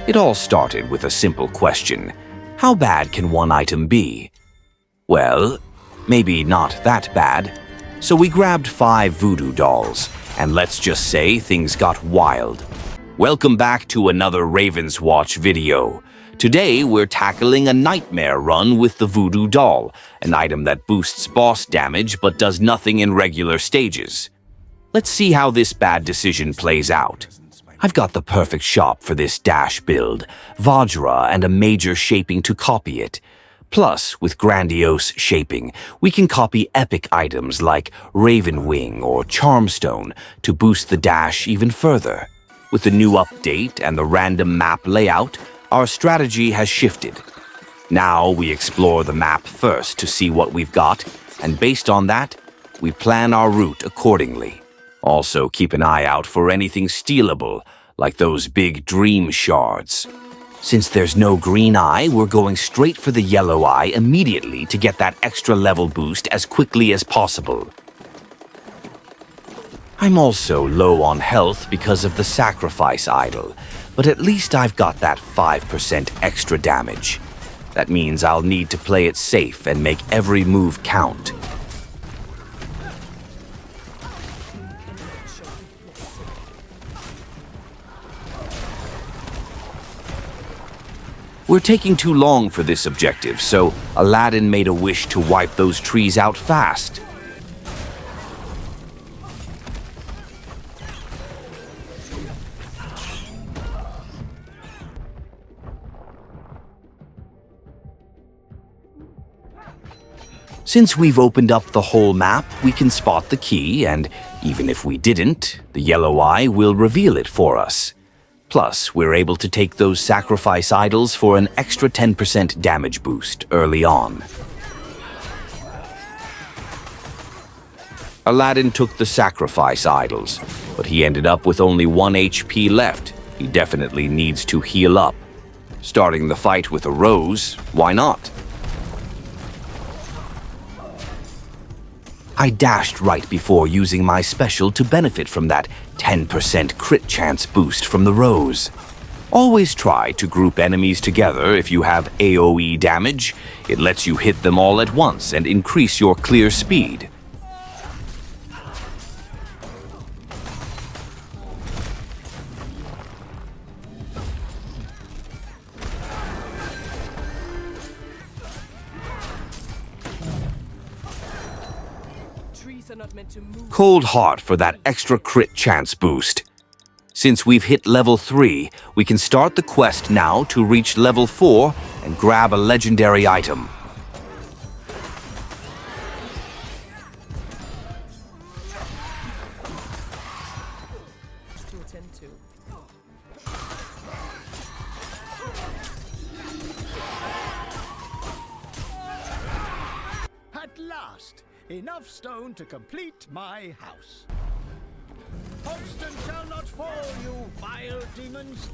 It all started with a simple question. How bad can one item be? Well, maybe not that bad. So we grabbed 5 Voodoo Dolls, and let's just say things got wild. Welcome back to another Ravenswatch video. Today we're tackling a nightmare run with the Voodoo Doll, an item that boosts boss damage but does nothing in regular stages. Let's see how this bad decision plays out. I've got the perfect shop for this dash build, Vajra and a major shaping to copy it. Plus, with grandiose shaping, we can copy epic items like Raven Wing or Charmstone to boost the dash even further. With the new update and the random map layout, our strategy has shifted. Now we explore the map first to see what we've got, and based on that, we plan our route accordingly. Also, keep an eye out for anything stealable, like those big dream shards. Since there's no green eye, we're going straight for the yellow eye immediately to get that extra level boost as quickly as possible. I'm also low on health because of the sacrifice idol, but at least I've got that 5% extra damage. That means I'll need to play it safe and make every move count. We're taking too long for this objective, so Aladdin made a wish to wipe those trees out fast. Since we've opened up the whole map, we can spot the key, and even if we didn't, the yellow eye will reveal it for us. Plus, we're able to take those sacrifice idols for an extra 10% damage boost early on. Aladdin took the sacrifice idols, but he ended up with only 1 HP left. He definitely needs to heal up. Starting the fight with a rose, why not? I dashed right before using my special to benefit from that 10% crit chance boost from the rose. Always try to group enemies together if you have AoE damage. It lets you hit them all at once and increase your clear speed. Cold Heart for that extra crit chance boost. Since we've hit level 3, we can start the quest now to reach level 4 and grab a legendary item. At last, enough stone to complete my house. Hoxton shall not fall, you vile demons!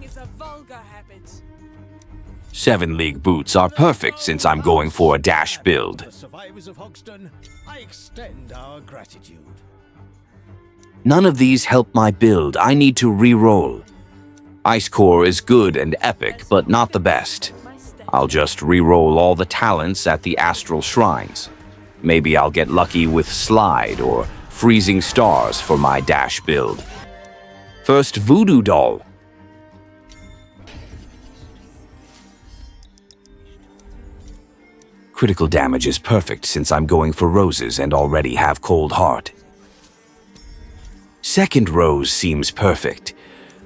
Is a vulgar habit. 7 League boots are perfect since I'm going for a dash build. The survivors of Hoxton, I extend our gratitude. None of these help my build. I need to re-roll. Ice Core is good and epic, but not the best. I'll just re-roll all the talents at the Astral Shrines. Maybe I'll get lucky with Slide or Freezing Stars for my dash build. First, Voodoo Doll. Critical damage is perfect since I'm going for roses and already have Cold Heart. Second rose seems perfect,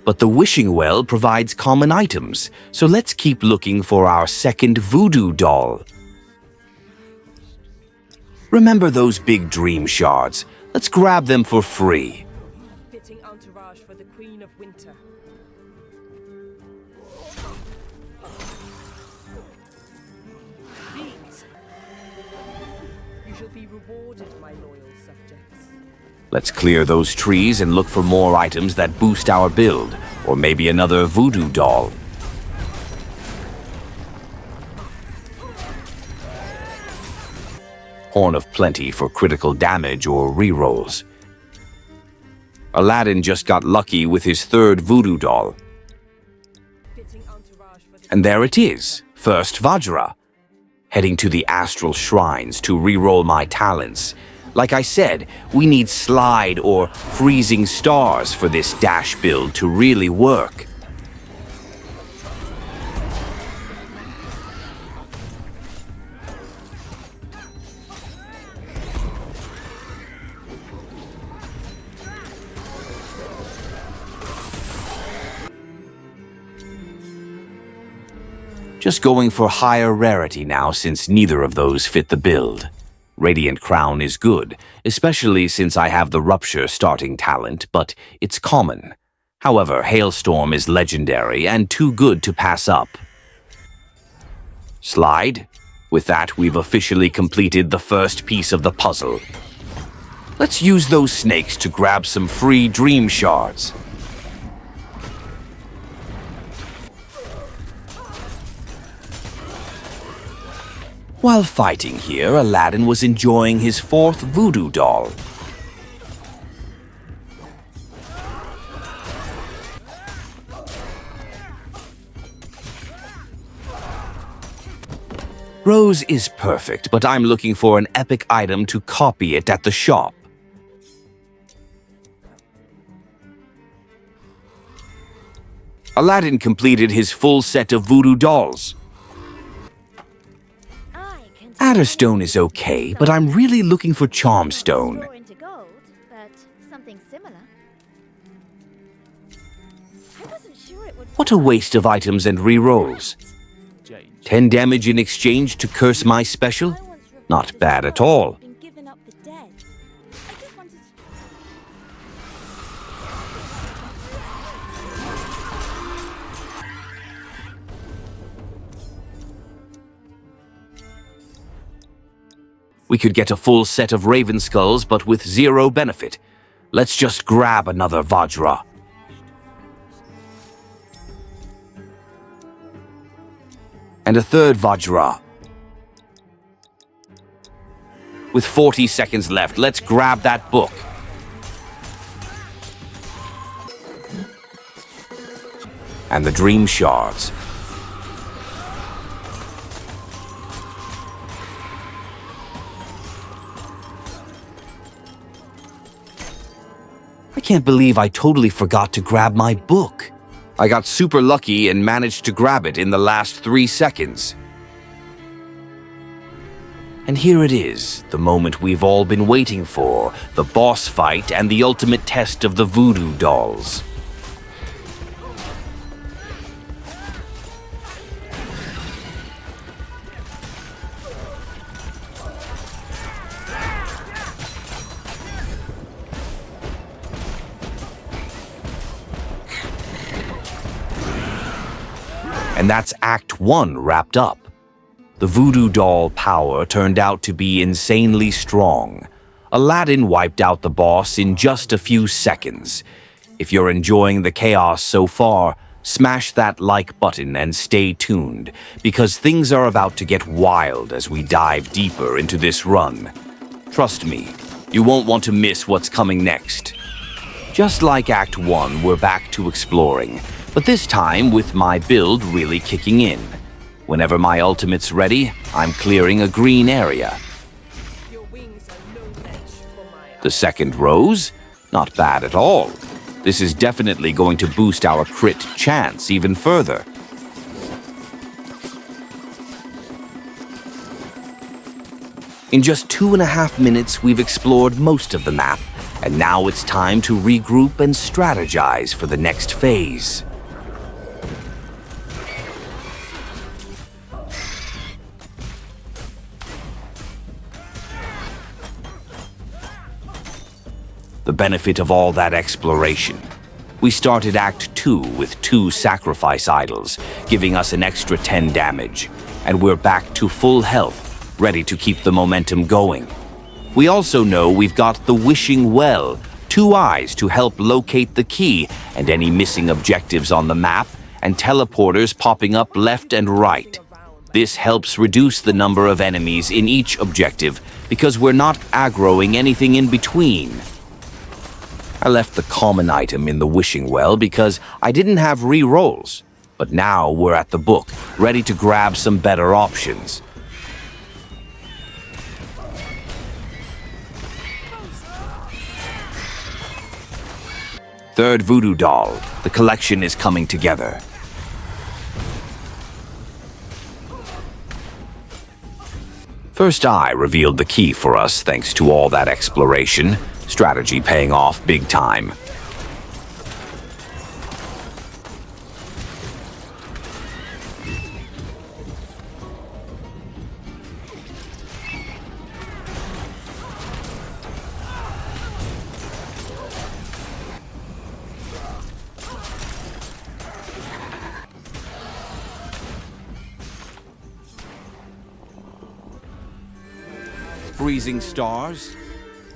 but the Wishing Well provides common items, so let's keep looking for our second Voodoo Doll. Remember those big dream shards? Let's grab them for free. Fitting entourage for the Queen of Winter. rewarded my loyal subjects. Let's clear those trees and look for more items that boost our build, or maybe another voodoo doll. Horn of Plenty for critical damage or rerolls. Aladdin just got lucky with his third voodoo doll. Fitting entourage for the And there it is, first Vajra. Heading to the Astral Shrines to reroll my talents. Like I said, we need slide or freezing stars for this dash build to really work. Just going for higher rarity now since neither of those fit the build. Radiant Crown is good, especially since I have the Rupture starting talent, but it's common. However, Hailstorm is legendary and too good to pass up. Slide. With that, we've officially completed the first piece of the puzzle. Let's use those snakes to grab some free dream shards. While fighting here, Aladdin was enjoying his fourth voodoo doll. Rose is perfect, but I'm looking for an epic item to copy it at the shop. Aladdin completed his full set of voodoo dolls. Adderstone is okay, but I'm really looking for Charmstone. What a waste of items and rerolls. 10 damage in exchange to curse my special? Not bad at all. We could get a full set of Raven Skulls, but with zero benefit. Let's just grab another Vajra. And a third Vajra. With 40 seconds left, let's grab that book. And the Dream Shards. I can't believe I totally forgot to grab my book. I got super lucky and managed to grab it in the last 3 seconds. And here it is, the moment we've all been waiting for, the boss fight and the ultimate test of the Voodoo Dolls. And that's Act 1 wrapped up. The Voodoo Doll power turned out to be insanely strong. Aladdin wiped out the boss in just a few seconds. If you're enjoying the chaos so far, smash that like button and stay tuned, because things are about to get wild as we dive deeper into this run. Trust me, you won't want to miss what's coming next. Just like Act 1, we're back to exploring. But this time with my build really kicking in. Whenever my ultimate's ready, I'm clearing a green area. Your wings are no match for my The second rose? Not bad at all. This is definitely going to boost our crit chance even further. In just 2.5 minutes, we've explored most of the map, and now it's time to regroup and strategize for the next phase. The benefit of all that exploration. We started Act 2 with 2 sacrifice idols, giving us an extra 10 damage, and we're back to full health, ready to keep the momentum going. We also know we've got the Wishing Well, 2 eyes to help locate the key and any missing objectives on the map, and teleporters popping up left and right. This helps reduce the number of enemies in each objective because we're not aggroing anything in between. I left the common item in the Wishing Well because I didn't have re-rolls, but now we're at the book, ready to grab some better options. Third Voodoo Doll. The collection is coming together. First Eye revealed the key for us thanks to all that exploration. Strategy paying off big time. Freezing Stars?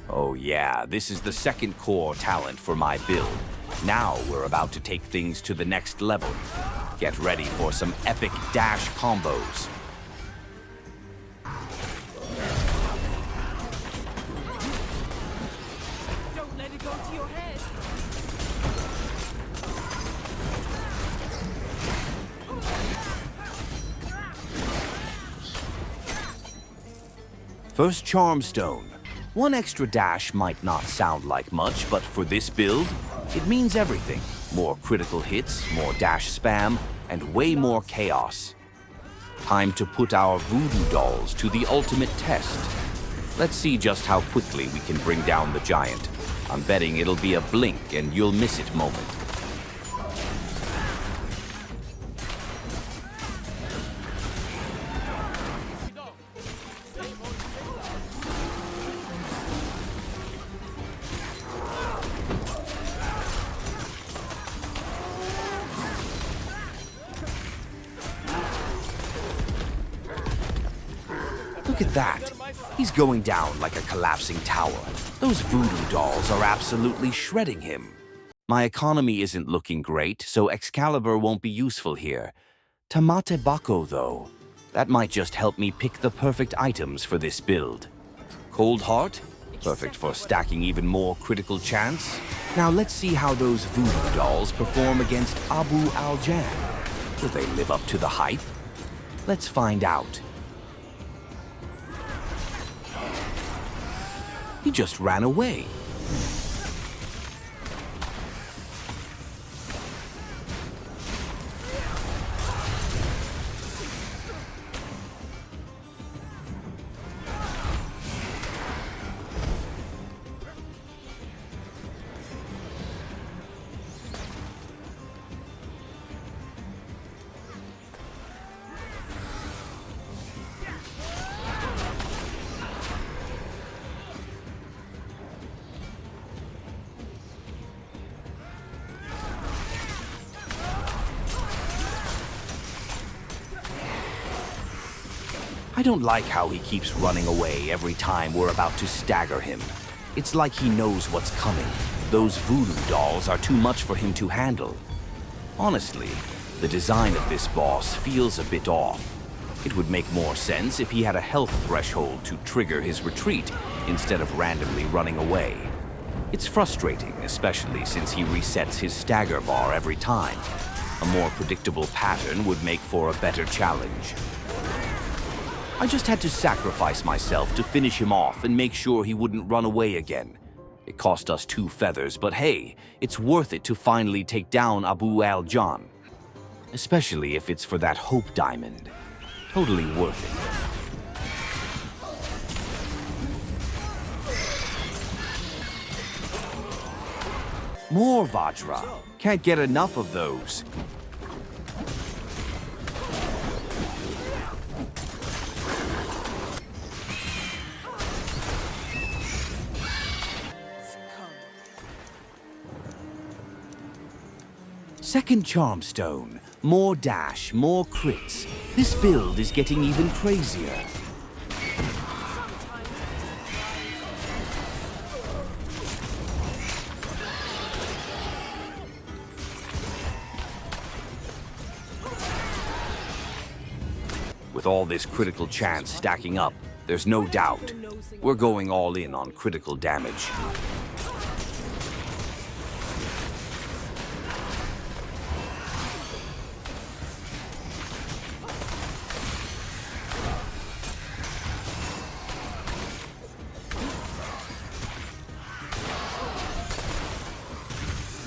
Oh yeah, this is the second core talent for my build. Now we're about to take things to the next level. Get ready for some epic dash combos. Don't let it go to your head. First Charm Stone. 1 extra dash might not sound like much, but for this build, it means everything. More critical hits, more dash spam, and way more chaos. Time to put our Voodoo Dolls to the ultimate test. Let's see just how quickly we can bring down the giant. I'm betting it'll be a blink and you'll miss it moment. Look at that. He's going down like a collapsing tower. Those Voodoo Dolls are absolutely shredding him. My economy isn't looking great, so Excalibur won't be useful here. Tamate Bako, though. That might just help me pick the perfect items for this build. Cold Heart? Perfect for stacking even more critical chance. Now let's see how those Voodoo Dolls perform against Abu Al-Jann. Will they live up to the hype? Let's find out. He just ran away. I don't like how he keeps running away every time we're about to stagger him. It's like he knows what's coming. Those Voodoo Dolls are too much for him to handle. Honestly, the design of this boss feels a bit off. It would make more sense if he had a health threshold to trigger his retreat instead of randomly running away. It's frustrating, especially since he resets his stagger bar every time. A more predictable pattern would make for a better challenge. I just had to sacrifice myself to finish him off and make sure he wouldn't run away again. It cost us 2 feathers, but hey, it's worth it to finally take down Abu Al-Jann. Especially if it's for that Hope Diamond. Totally worth it. More Vajra. Can't get enough of those. Second Charm Stone. More dash, more crits. This build is getting even crazier. With all this critical chance stacking up, there's no doubt we're going all in on critical damage.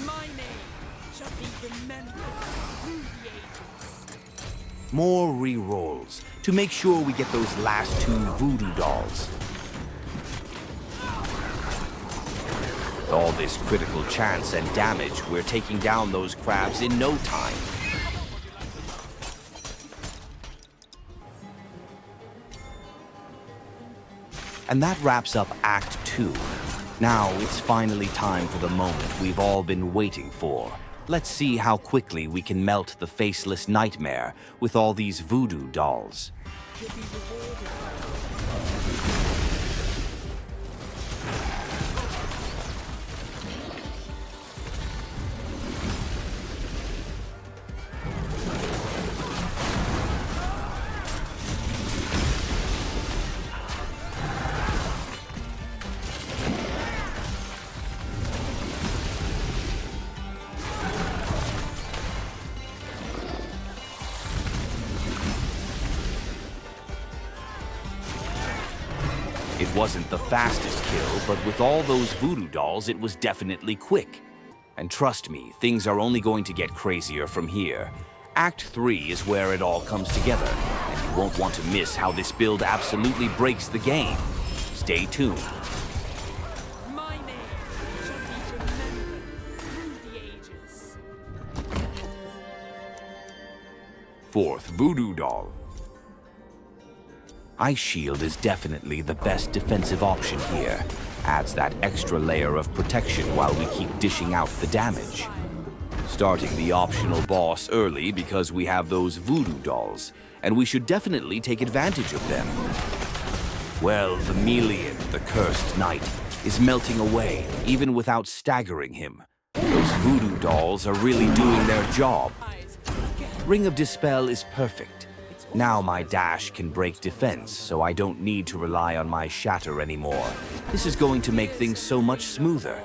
My name shall be remembered through the ages. More re-rolls to make sure we get those last 2 Voodoo Dolls. With all this critical chance and damage, we're taking down those crabs in no time. And that wraps up Act 2. Now it's finally time for the moment we've all been waiting for. Let's see how quickly we can melt the faceless nightmare with all these Voodoo Dolls. You'll be rewarded. It wasn't the fastest kill, but with all those Voodoo Dolls, it was definitely quick. And trust me, things are only going to get crazier from here. Act 3 is where it all comes together, and you won't want to miss how this build absolutely breaks the game. Stay tuned. My name shall be remembered through the ages. 4th Voodoo Doll. Ice Shield is definitely the best defensive option here. Adds that extra layer of protection while we keep dishing out the damage. Starting the optional boss early because we have those Voodoo Dolls, and we should definitely take advantage of them. Well, the Melion, the cursed knight, is melting away, even without staggering him. Those Voodoo Dolls are really doing their job. Ring of Dispel is perfect. Now my dash can break defense, so I don't need to rely on my shatter anymore. This is going to make things so much smoother.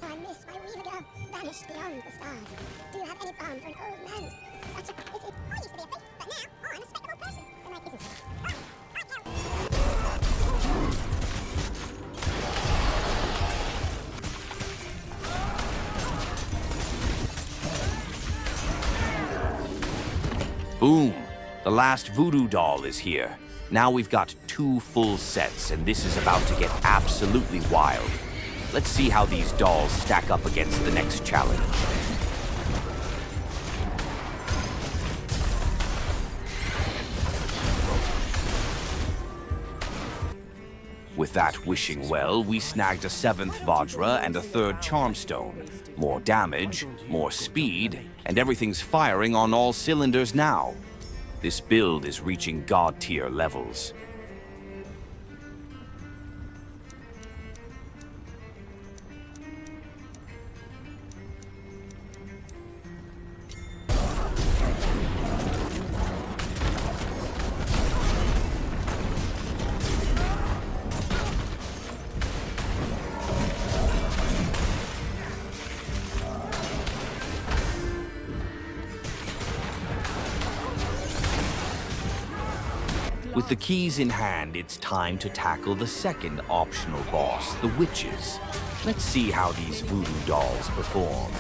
I miss my weaver girl, vanished beyond the stars. Do you have any balm for an old man? Such a pity. I used to be a thief, but now I'm a respectable person. And my business. Boom! The last Voodoo Doll is here. Now we've got 2 full sets, and this is about to get absolutely wild. Let's see how these dolls stack up against the next challenge. With that wishing well, we snagged a 7th Vajra and a 3rd Charmstone. More damage, more speed, and everything's firing on all cylinders now. This build is reaching god-tier levels. With the keys in hand, it's time to tackle the second optional boss, the Witches. Let's see how these Voodoo Dolls perform.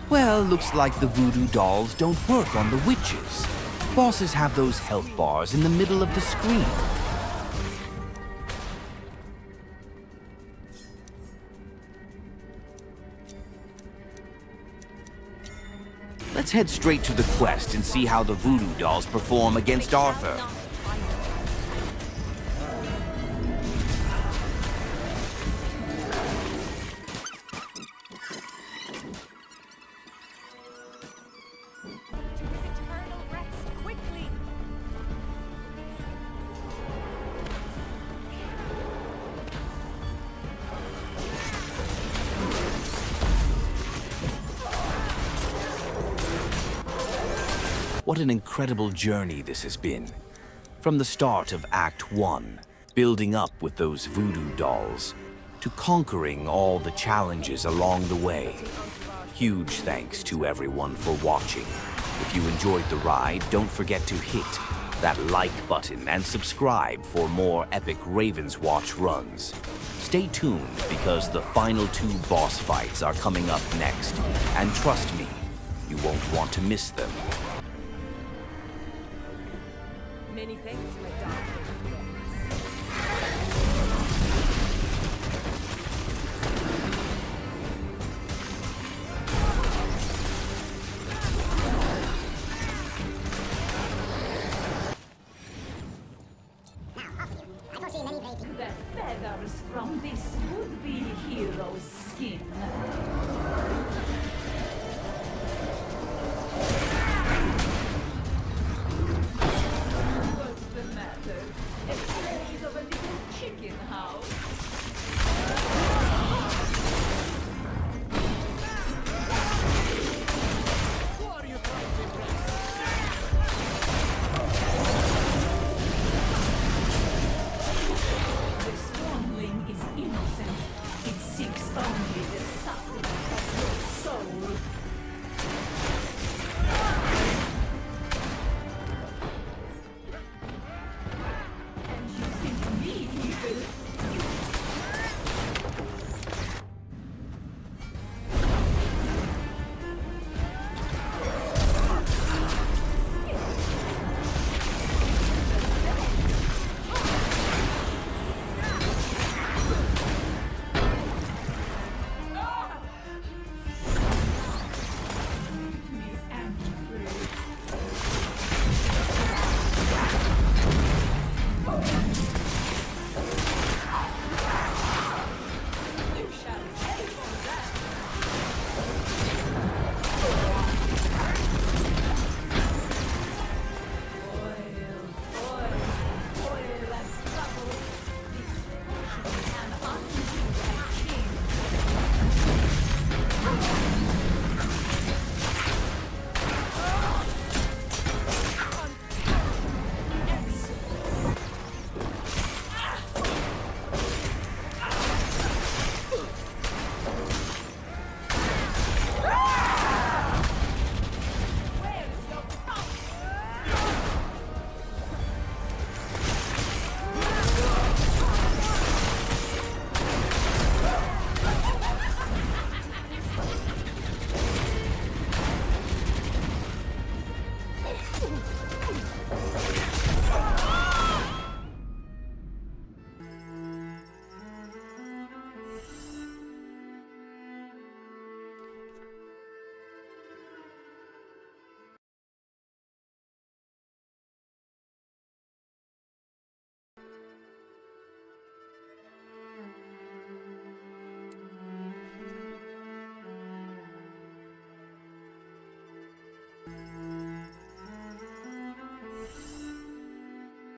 Well, looks like the Voodoo Dolls don't work on the Witches. Bosses have those health bars in the middle of the screen. Let's head straight to the quest and see how the Voodoo Dolls perform against Arthur. Eternal rest quickly. What an incredible journey this has been. From the start of Act 1, building up with those voodoo dolls, to conquering all the challenges along the way. Huge thanks to everyone for watching. If you enjoyed the ride, don't forget to hit that like button and subscribe for more epic Ravenswatch runs. Stay tuned because the final 2 boss fights are coming up next, and trust me, you won't want to miss them. Many thanks, my darling.